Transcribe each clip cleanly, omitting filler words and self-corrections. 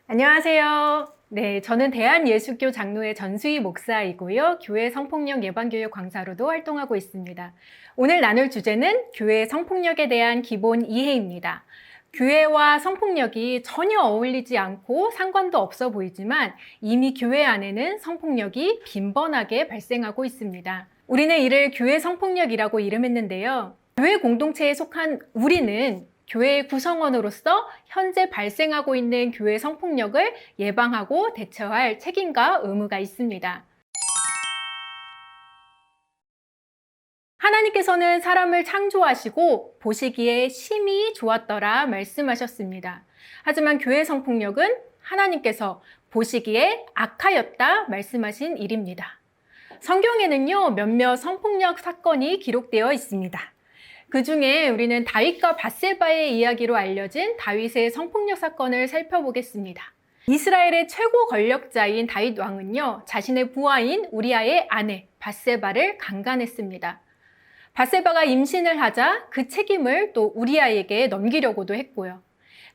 안녕하세요. 네, 저는 대한예수교 장로회 전수희 목사이고요. 교회 성폭력 예방교육 강사로도 활동하고 있습니다. 오늘 나눌 주제는 교회 성폭력에 대한 기본 이해입니다. 교회와 성폭력이 전혀 어울리지 않고 상관도 없어 보이지만 이미 교회 안에는 성폭력이 빈번하게 발생하고 있습니다. 우리는 이를 교회 성폭력이라고 이름했는데요. 교회 공동체에 속한 우리는 교회의 구성원으로서 현재 발생하고 있는 교회 성폭력을 예방하고 대처할 책임과 의무가 있습니다. 하나님께서는 사람을 창조하시고 보시기에 심히 좋았더라 말씀하셨습니다. 하지만 교회 성폭력은 하나님께서 보시기에 악하였다 말씀하신 일입니다. 성경에는요, 몇몇 성폭력 사건이 기록되어 있습니다. 그 중에 우리는 다윗과 밧세바의 이야기로 알려진 다윗의 성폭력 사건을 살펴보겠습니다. 이스라엘의 최고 권력자인 다윗 왕은요, 자신의 부하인 우리아의 아내 밧세바를 강간했습니다. 밧세바가 임신을 하자 그 책임을 또 우리아에게 넘기려고도 했고요.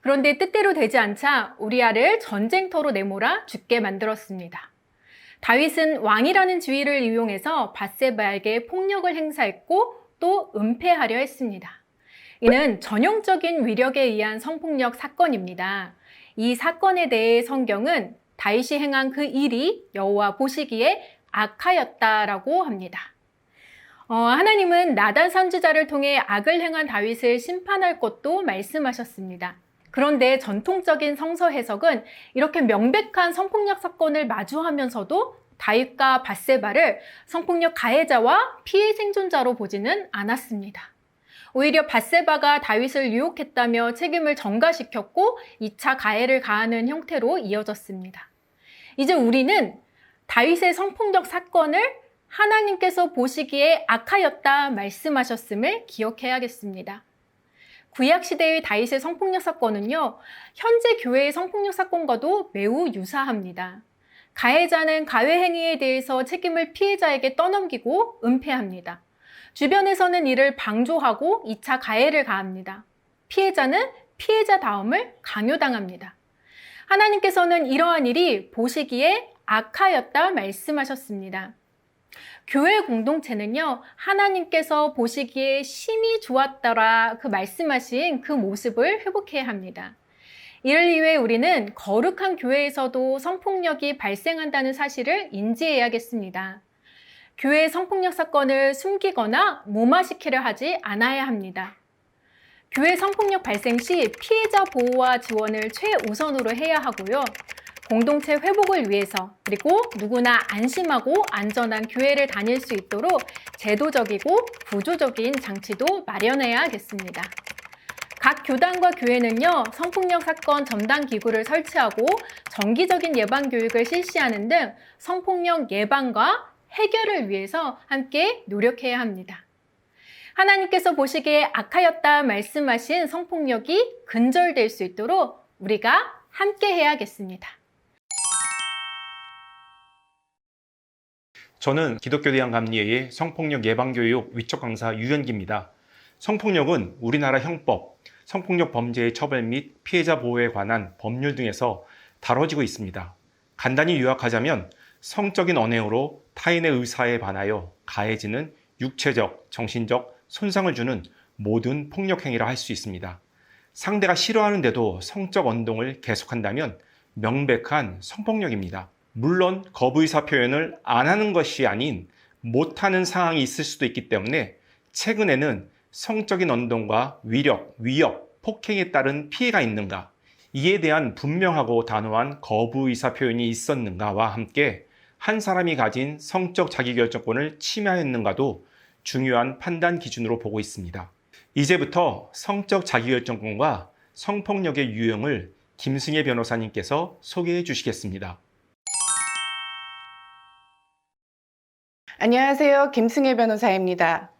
그런데 뜻대로 되지 않자 우리아를 전쟁터로 내몰아 죽게 만들었습니다. 다윗은 왕이라는 지위를 이용해서 밧세바에게 폭력을 행사했고 또 은폐하려 했습니다. 이는 전형적인 위력에 의한 성폭력 사건입니다. 이 사건에 대해 성경은 다윗이 행한 그 일이 여호와 보시기에 악하였다라고 합니다. 하나님은 나단 선지자를 통해 악을 행한 다윗을 심판할 것도 말씀하셨습니다. 그런데 전통적인 성서 해석은 이렇게 명백한 성폭력 사건을 마주하면서도 다윗과 밧세바를 성폭력 가해자와 피해 생존자로 보지는 않았습니다. 오히려 밧세바가 다윗을 유혹했다며 책임을 전가시켰고 2차 가해를 가하는 형태로 이어졌습니다. 이제 우리는 다윗의 성폭력 사건을 하나님께서 보시기에 악하였다 말씀하셨음을 기억해야겠습니다. 구약시대의 다윗의 성폭력 사건은요, 현재 교회의 성폭력 사건과도 매우 유사합니다. 가해자는 가해 행위에 대해서 책임을 피해자에게 떠넘기고 은폐합니다. 주변에서는 이를 방조하고 2차 가해를 가합니다. 피해자는 피해자다움을 강요당합니다. 하나님께서는 이러한 일이 보시기에 악하였다 말씀하셨습니다. 교회 공동체는요, 하나님께서 보시기에 심히 좋았더라 그 말씀하신 그 모습을 회복해야 합니다. 이를 위해 우리는 거룩한 교회에서도 성폭력이 발생한다는 사실을 인지해야겠습니다. 교회 성폭력 사건을 숨기거나 무마시키려 하지 않아야 합니다. 교회 성폭력 발생 시 피해자 보호와 지원을 최우선으로 해야 하고요. 공동체 회복을 위해서 그리고 누구나 안심하고 안전한 교회를 다닐 수 있도록 제도적이고 구조적인 장치도 마련해야겠습니다. 각 교단과 교회는요, 성폭력 사건 전담 기구를 설치하고 정기적인 예방 교육을 실시하는 등 성폭력 예방과 해결을 위해서 함께 노력해야 합니다. 하나님께서 보시기에 악하였다 말씀하신 성폭력이 근절될 수 있도록 우리가 함께 해야겠습니다. 저는 기독교대학감리회의 성폭력 예방교육 위촉 강사 유현기입니다. 성폭력은 우리나라 형법, 성폭력 범죄의 처벌 및 피해자 보호에 관한 법률 등에서 다뤄지고 있습니다. 간단히 요약하자면 성적인 언행으로 타인의 의사에 반하여 가해지는 육체적, 정신적 손상을 주는 모든 폭력 행위를 할 수 있습니다. 상대가 싫어하는데도 성적 언동을 계속한다면 명백한 성폭력입니다. 물론 거부의사 표현을 안 하는 것이 아닌 못하는 상황이 있을 수도 있기 때문에 최근에는 성적인 언동과 위력, 위협, 폭행에 따른 피해가 있는가, 이에 대한 분명하고 단호한 거부의사 표현이 있었는가와 함께 한 사람이 가진 성적 자기결정권을 침해하였는가도 중요한 판단 기준으로 보고 있습니다. 이제부터 성적 자기결정권과 성폭력의 유형을 김승혜 변호사님께서 소개해 주시겠습니다. 안녕하세요. 김승혜 변호사입니다.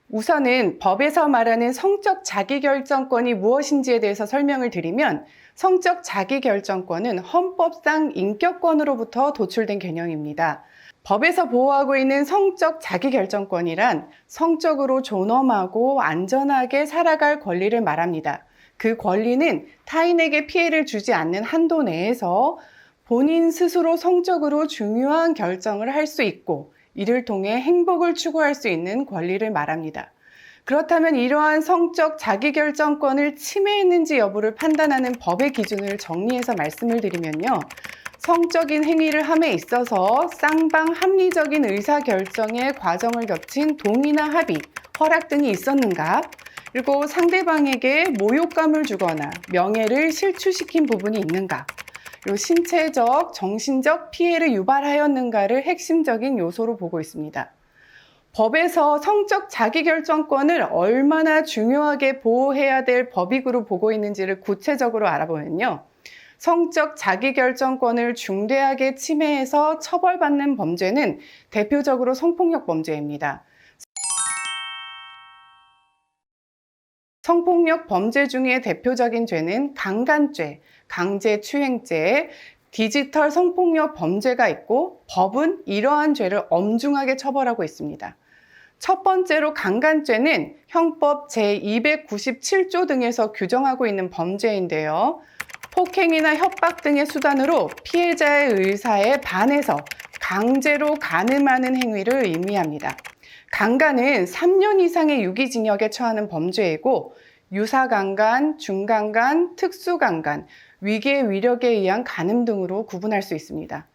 우선은 법에서 말하는 성적 자기결정권이 무엇인지에 대해서 설명을 드리면, 성적 자기결정권은 헌법상 인격권으로부터 도출된 개념입니다. 법에서 보호하고 있는 성적 자기결정권이란 성적으로 존엄하고 안전하게 살아갈 권리를 말합니다. 그 권리는 타인에게 피해를 주지 않는 한도 내에서 본인 스스로 성적으로 중요한 결정을 할 수 있고 이를 통해 행복을 추구할 수 있는 권리를 말합니다. 그렇다면 이러한 성적 자기결정권을 침해했는지 여부를 판단하는 법의 기준을 정리해서 말씀을 드리면요. 성적인 행위를 함에 있어서 쌍방 합리적인 의사결정의 과정을 겹친 동의나 합의, 허락 등이 있었는가? 그리고 상대방에게 모욕감을 주거나 명예를 실추시킨 부분이 있는가? 그리고 신체적, 정신적 피해를 유발하였는가를 핵심적인 요소로 보고 있습니다. 법에서 성적 자기결정권을 얼마나 중요하게 보호해야 될 법익으로 보고 있는지를 구체적으로 알아보면요. 성적 자기결정권을 중대하게 침해해서 처벌받는 범죄는 대표적으로 성폭력 범죄입니다. 성폭력 범죄 중에 대표적인 죄는 강간죄, 강제추행죄, 디지털 성폭력 범죄가 있고 법은 이러한 죄를 엄중하게 처벌하고 있습니다. 첫 번째로 강간죄는 형법 제297조 등에서 규정하고 있는 범죄인데요. 폭행이나 협박 등의 수단으로 피해자의 의사에 반해서 강제로 간음하는 행위를 의미합니다. 강간은 3년 이상의 유기징역에 처하는 범죄이고 유사강간, 중강간, 특수강간, 위계 위력에 의한 간음 등으로 구분할 수 있습니다.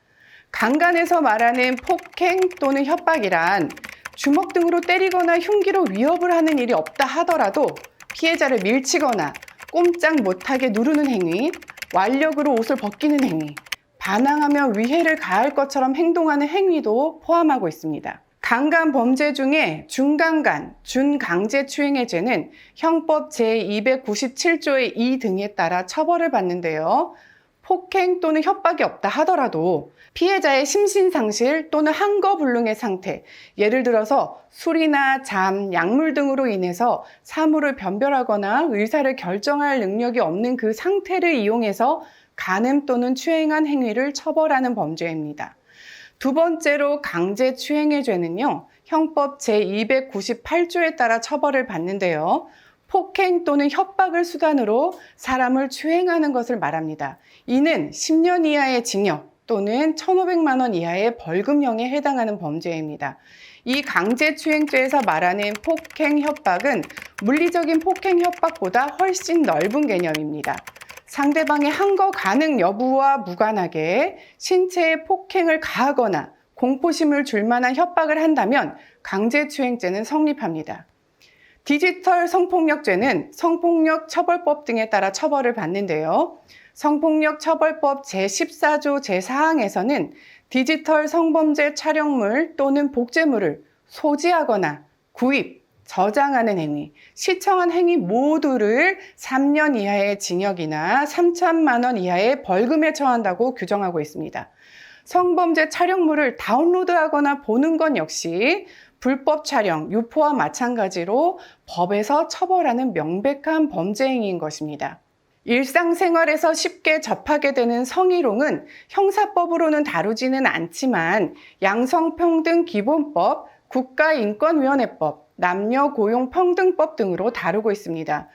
강간에서 말하는 폭행 또는 협박이란 주먹 등으로 때리거나 흉기로 위협을 하는 일이 없다 하더라도 피해자를 밀치거나 꼼짝 못하게 누르는 행위, 완력으로 옷을 벗기는 행위, 반항하며 위해를 가할 것처럼 행동하는 행위도 포함하고 있습니다. 강간 범죄 중에 중강간, 준강제추행의 죄는 형법 제297조의 2 등에 따라 처벌을 받는데요. 폭행 또는 협박이 없다 하더라도 피해자의 심신상실 또는 항거불능의 상태, 예를 들어서 술이나 잠, 약물 등으로 인해서 사물을 변별하거나 의사를 결정할 능력이 없는 그 상태를 이용해서 간음 또는 추행한 행위를 처벌하는 범죄입니다. 두 번째로 강제추행의 죄는요, 형법 제298조에 따라 처벌을 받는데요. 폭행 또는 협박을 수단으로 사람을 추행하는 것을 말합니다. 이는 10년 이하의 징역 또는 1,500만 원 이하의 벌금형에 해당하는 범죄입니다. 이 강제추행죄에서 말하는 폭행, 협박은 물리적인 폭행, 협박보다 훨씬 넓은 개념입니다. 상대방의 항거 가능 여부와 무관하게 신체에 폭행을 가하거나 공포심을 줄 만한 협박을 한다면 강제추행죄는 성립합니다. 디지털 성폭력죄는 성폭력 처벌법 등에 따라 처벌을 받는데요. 성폭력 처벌법 제14조 제4항에서는 디지털 성범죄 촬영물 또는 복제물을 소지하거나 구입, 저장하는 행위, 시청한 행위 모두를 3년 이하의 징역이나 3천만 원 이하의 벌금에 처한다고 규정하고 있습니다. 성범죄 촬영물을 다운로드하거나 보는 건 역시 불법 촬영, 유포와 마찬가지로 법에서 처벌하는 명백한 범죄 행위인 것입니다. 일상생활에서 쉽게 접하게 되는 성희롱은 형사법으로는 다루지는 않지만 양성평등기본법, 국가인권위원회법, 남녀고용평등법 등으로 다루고 있습니다.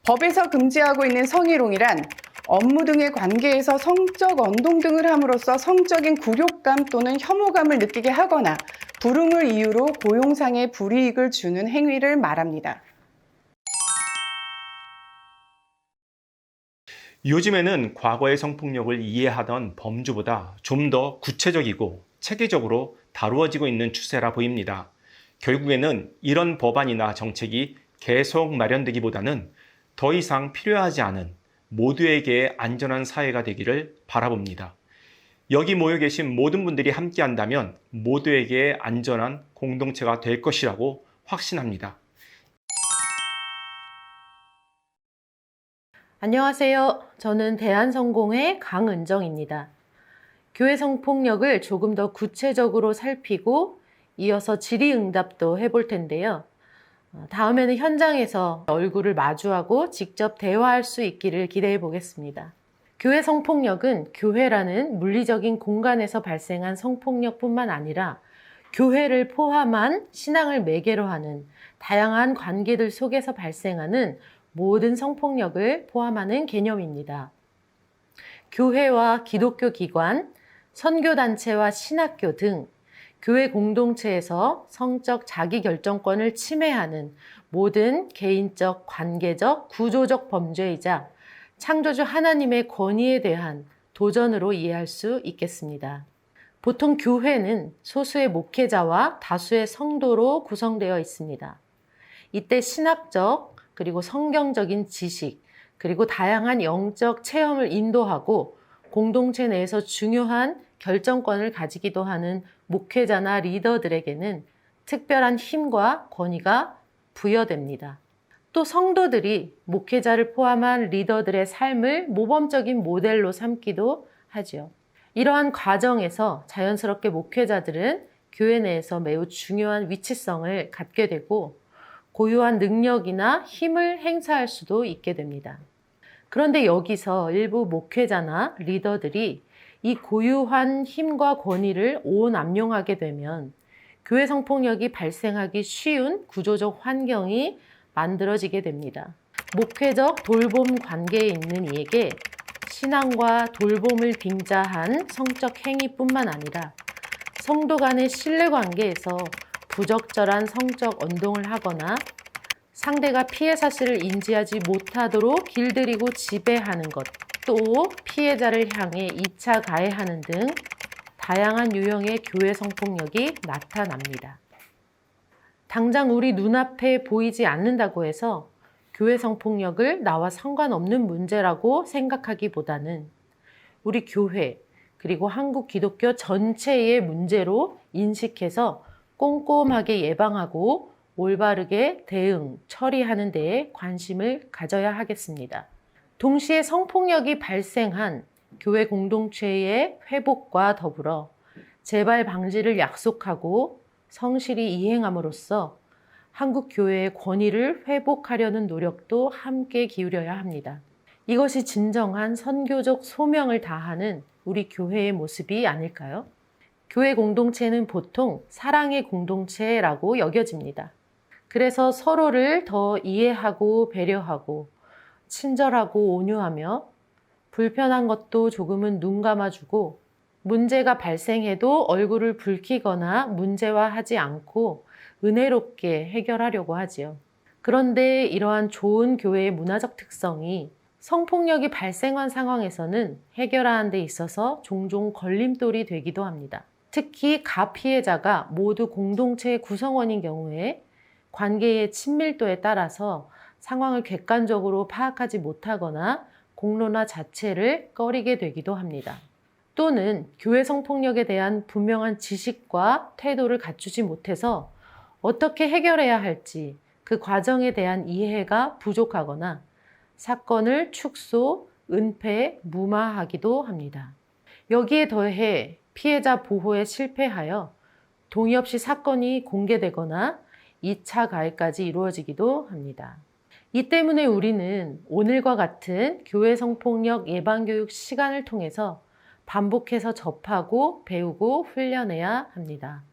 법에서 금지하고 있는 성희롱이란 업무 등의 관계에서 성적 언동 등을 함으로써 성적인 굴욕감 또는 혐오감을 느끼게 하거나 불응을 이유로 고용상의 불이익을 주는 행위를 말합니다. 요즘에는 과거의 성폭력을 이해하던 범주보다 좀 더 구체적이고 체계적으로 다루어지고 있는 추세라 보입니다. 결국에는 이런 법안이나 정책이 계속 마련되기보다는 더 이상 필요하지 않은 모두에게 안전한 사회가 되기를 바라봅니다. 여기 모여 계신 모든 분들이 함께 한다면 모두에게 안전한 공동체가 될 것이라고 확신합니다. 안녕하세요. 저는 대한성공회 강은정입니다. 교회 성폭력을 조금 더 구체적으로 살피고 이어서 질의응답도 해볼 텐데요. 다음에는 현장에서 얼굴을 마주하고 직접 대화할 수 있기를 기대해 보겠습니다. 교회 성폭력은 교회라는 물리적인 공간에서 발생한 성폭력뿐만 아니라 교회를 포함한 신앙을 매개로 하는 다양한 관계들 속에서 발생하는 모든 성폭력을 포함하는 개념입니다. 교회와 기독교 기관, 선교단체와 신학교 등 교회 공동체에서 성적 자기결정권을 침해하는 모든 개인적, 관계적, 구조적 범죄이자 창조주 하나님의 권위에 대한 도전으로 이해할 수 있겠습니다. 보통 교회는 소수의 목회자와 다수의 성도로 구성되어 있습니다. 이때 신학적 그리고 성경적인 지식 그리고 다양한 영적 체험을 인도하고 공동체 내에서 중요한 결정권을 가지기도 하는 목회자나 리더들에게는 특별한 힘과 권위가 부여됩니다. 또 성도들이 목회자를 포함한 리더들의 삶을 모범적인 모델로 삼기도 하죠. 이러한 과정에서 자연스럽게 목회자들은 교회 내에서 매우 중요한 위치성을 갖게 되고 고유한 능력이나 힘을 행사할 수도 있게 됩니다. 그런데 여기서 일부 목회자나 리더들이 이 고유한 힘과 권위를 오남용하게 되면 교회 성폭력이 발생하기 쉬운 구조적 환경이 만들어지게 됩니다. 목회적 돌봄 관계에 있는 이에게 신앙과 돌봄을 빙자한 성적 행위뿐만 아니라 성도 간의 신뢰 관계에서 부적절한 성적 언동을 하거나 상대가 피해 사실을 인지하지 못하도록 길들이고 지배하는 것, 또 피해자를 향해 2차 가해하는 등 다양한 유형의 교회 성폭력이 나타납니다. 당장 우리 눈앞에 보이지 않는다고 해서 교회 성폭력을 나와 상관없는 문제라고 생각하기보다는 우리 교회 그리고 한국 기독교 전체의 문제로 인식해서 꼼꼼하게 예방하고 올바르게 대응, 처리하는 데에 관심을 가져야 하겠습니다. 동시에 성폭력이 발생한 교회 공동체의 회복과 더불어 재발 방지를 약속하고 성실히 이행함으로써 한국 교회의 권위를 회복하려는 노력도 함께 기울여야 합니다. 이것이 진정한 선교적 소명을 다하는 우리 교회의 모습이 아닐까요? 교회 공동체는 보통 사랑의 공동체라고 여겨집니다. 그래서 서로를 더 이해하고 배려하고 친절하고 온유하며 불편한 것도 조금은 눈 감아주고 문제가 발생해도 얼굴을 붉히거나 문제화하지 않고 은혜롭게 해결하려고 하지요. 그런데 이러한 좋은 교회의 문화적 특성이 성폭력이 발생한 상황에서는 해결하는 데 있어서 종종 걸림돌이 되기도 합니다. 특히 가피해자가 모두 공동체의 구성원인 경우에 관계의 친밀도에 따라서 상황을 객관적으로 파악하지 못하거나 공론화 자체를 꺼리게 되기도 합니다. 또는 교회 성폭력에 대한 분명한 지식과 태도를 갖추지 못해서 어떻게 해결해야 할지 그 과정에 대한 이해가 부족하거나 사건을 축소, 은폐, 무마하기도 합니다. 여기에 더해 피해자 보호에 실패하여 동의 없이 사건이 공개되거나 2차 가해까지 이루어지기도 합니다. 이 때문에 우리는 오늘과 같은 교회 성폭력 예방교육 시간을 통해서 반복해서 접하고 배우고 훈련해야 합니다.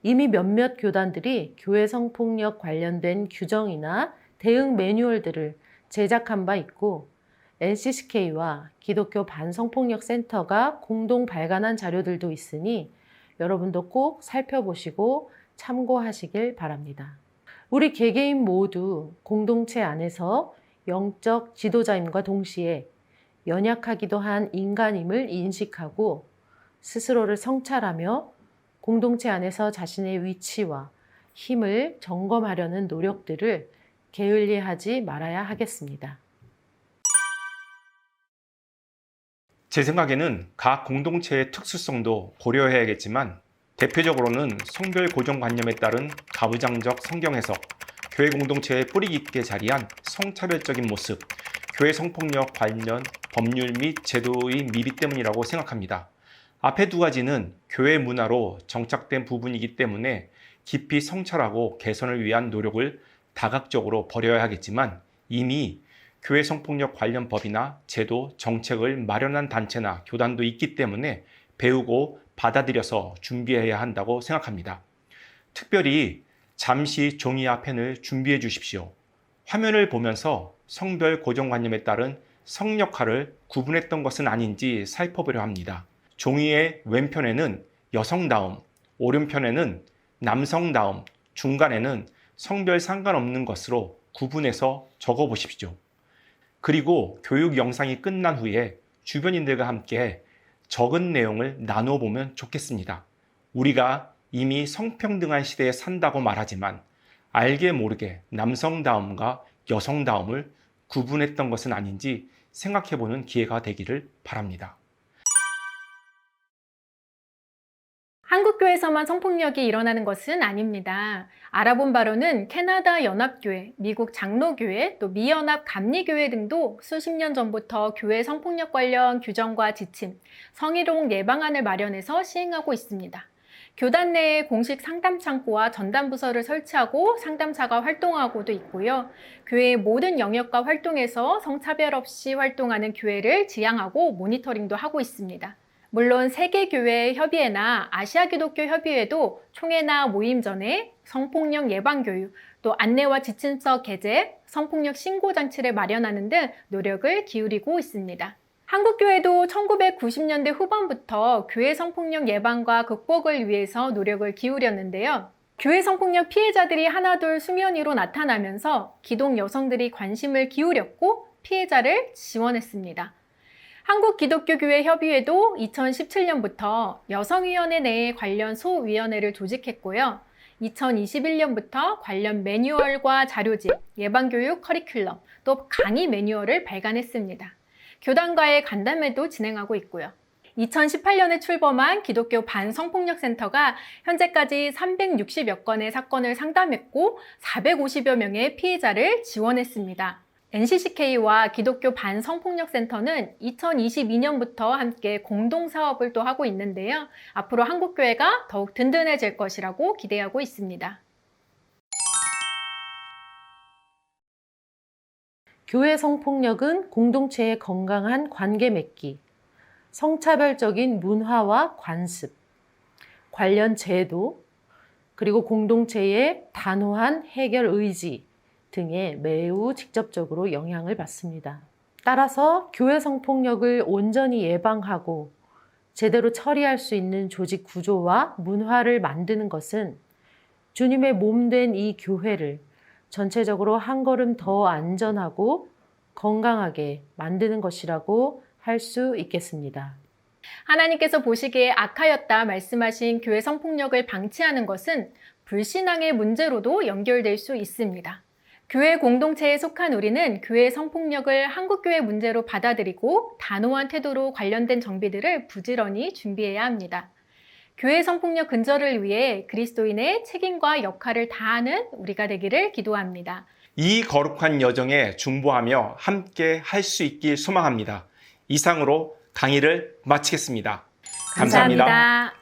이미 몇몇 교단들이 교회 성폭력 관련된 규정이나 대응 매뉴얼들을 제작한 바 있고 NCCK와 기독교 반성폭력 센터가 공동 발간한 자료들도 있으니 여러분도 꼭 살펴보시고 참고하시길 바랍니다. 우리 개개인 모두 공동체 안에서 영적 지도자임과 동시에 연약하기도 한 인간임을 인식하고 스스로를 성찰하며 공동체 안에서 자신의 위치와 힘을 점검하려는 노력들을 게을리하지 말아야 하겠습니다. 제 생각에는 각 공동체의 특수성도 고려해야겠지만 대표적으로는 성별 고정관념에 따른 가부장적 성경 해석, 교회 공동체에 뿌리 깊게 자리한 성차별적인 모습, 교회 성폭력 관련 법률 및 제도의 미비 때문이라고 생각합니다. 앞에 두 가지는 교회 문화로 정착된 부분이기 때문에 깊이 성찰하고 개선을 위한 노력을 다각적으로 벌여야 하겠지만 이미 교회 성폭력 관련 법이나 제도, 정책을 마련한 단체나 교단도 있기 때문에 배우고 받아들여서 준비해야 한다고 생각합니다. 특별히 잠시 종이와 펜을 준비해 주십시오. 화면을 보면서 성별 고정관념에 따른 성 역할을 구분했던 것은 아닌지 살펴보려 합니다. 종이의 왼편에는 여성다움, 오른편에는 남성다움, 중간에는 성별 상관없는 것으로 구분해서 적어 보십시오. 그리고 교육 영상이 끝난 후에 주변인들과 함께 적은 내용을 나누어 보면 좋겠습니다. 우리가 이미 성평등한 시대에 산다고 말하지만 알게 모르게 남성다움과 여성다움을 구분했던 것은 아닌지 생각해보는 기회가 되기를 바랍니다. 한국교회에서만 성폭력이 일어나는 것은 아닙니다. 알아본 바로는 캐나다 연합교회, 미국 장로교회, 또 미연합 감리교회 등도 수십 년 전부터 교회 성폭력 관련 규정과 지침, 성희롱 예방안을 마련해서 시행하고 있습니다. 교단 내에 공식 상담 창구와 전담 부서를 설치하고 상담사가 활동하고도 있고요. 교회의 모든 영역과 활동에서 성차별 없이 활동하는 교회를 지향하고 모니터링도 하고 있습니다. 물론 세계교회 협의회나 아시아기독교협의회도 총회나 모임 전에 성폭력 예방교육, 또 안내와 지침서 게재, 성폭력 신고장치를 마련하는 등 노력을 기울이고 있습니다. 한국교회도 1990년대 후반부터 교회 성폭력 예방과 극복을 위해서 노력을 기울였는데요. 교회 성폭력 피해자들이 하나둘 수면 위로 나타나면서 기독 여성들이 관심을 기울였고 피해자를 지원했습니다. 한국기독교교회협의회도 2017년부터 여성위원회 내에 관련 소위원회를 조직했고요. 2021년부터 관련 매뉴얼과 자료집, 예방교육 커리큘럼, 또 강의 매뉴얼을 발간했습니다. 교단과의 간담회도 진행하고 있고요. 2018년에 출범한 기독교 반성폭력센터가 현재까지 360여 건의 사건을 상담했고 450여 명의 피해자를 지원했습니다. NCCK와 기독교 반성폭력센터는 2022년부터 함께 공동사업을 또 하고 있는데요. 앞으로 한국교회가 더욱 든든해질 것이라고 기대하고 있습니다. 교회 성폭력은 공동체의 건강한 관계 맺기, 성차별적인 문화와 관습, 관련 제도, 그리고 공동체의 단호한 해결 의지 등에 매우 직접적으로 영향을 받습니다. 따라서 교회 성폭력을 온전히 예방하고 제대로 처리할 수 있는 조직 구조와 문화를 만드는 것은 주님의 몸된 이 교회를 전체적으로 한 걸음 더 안전하고 건강하게 만드는 것이라고 할 수 있겠습니다. 하나님께서 보시기에 악하였다 말씀하신 교회 성폭력을 방치하는 것은 불신앙의 문제로도 연결될 수 있습니다. 교회 공동체에 속한 우리는 교회 성폭력을 한국교회 문제로 받아들이고 단호한 태도로 관련된 정비들을 부지런히 준비해야 합니다. 교회 성폭력 근절을 위해 그리스도인의 책임과 역할을 다하는 우리가 되기를 기도합니다. 이 거룩한 여정에 중보하며 함께 할 수 있길 소망합니다. 이상으로 강의를 마치겠습니다. 감사합니다.